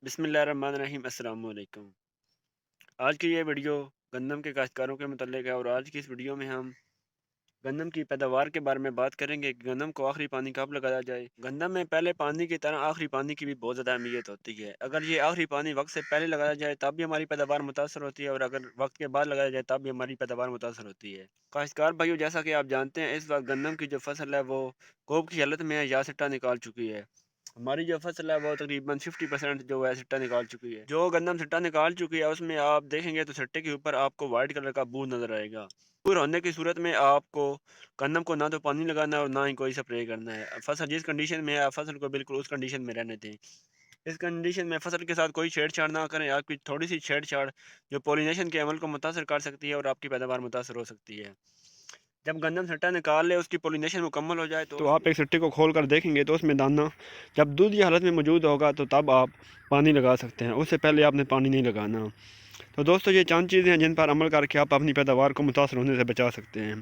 بسم اللہ الرحمن الرحیم۔ السلام علیکم۔ آج کی یہ ویڈیو گندم کے کاشتکاروں کے متعلق ہے، اور آج کی اس ویڈیو میں ہم گندم کی پیداوار کے بارے میں بات کریں گے کہ گندم کو آخری پانی کب لگایا جائے۔ گندم میں پہلے پانی کی طرح آخری پانی کی بھی بہت زیادہ اہمیت ہوتی ہے۔ اگر یہ آخری پانی وقت سے پہلے لگایا جائے تب بھی ہماری پیداوار متاثر ہوتی ہے، اور اگر وقت کے بعد لگایا جائے تب بھی ہماری پیداوار متاثر ہوتی ہے۔ کاشتکار بھائیو، جیسا کہ آپ جانتے ہیں، اس وقت گندم کی جو فصل ہے وہ کوب کی حالت میں ہے یا سٹا نکال چکی ہے۔ ہماری جو فصل ہے وہ تقریباً 50% جو ہے سٹا نکال چکی ہے۔ جو گندم سٹا نکال چکی ہے اس میں آپ دیکھیں گے تو سٹے کے اوپر آپ کو وائٹ کلر کا بو نظر آئے گا۔ پور ہونے کی صورت میں آپ کو گندم کو نہ تو پانی لگانا ہے اور نہ ہی کوئی سپرے کرنا ہے۔ فصل جس کنڈیشن میں ہے آپ فصل کو بالکل اس کنڈیشن میں رہنے دیں۔ اس کنڈیشن میں فصل کے ساتھ کوئی چھیڑ چھاڑ نہ کریں۔ آپ کی تھوڑی سی چھیڑ چھاڑ جو پولینیشن کے عمل کو متاثر کر سکتی ہے اور آپ کی پیداوار متاثر ہو سکتی ہے۔ جب گندم سٹا نکال لے، اس کی پولینیشن مکمل ہو جائے تو آپ ایک سٹے کو کھول کر دیکھیں گے تو اس میں دانہ جب دودھی حالت میں موجود ہوگا تو تب آپ پانی لگا سکتے ہیں، اس سے پہلے آپ نے پانی نہیں لگانا۔ تو دوستو، یہ چند چیزیں ہیں جن پر عمل کر کے آپ اپنی پیداوار کو متاثر ہونے سے بچا سکتے ہیں۔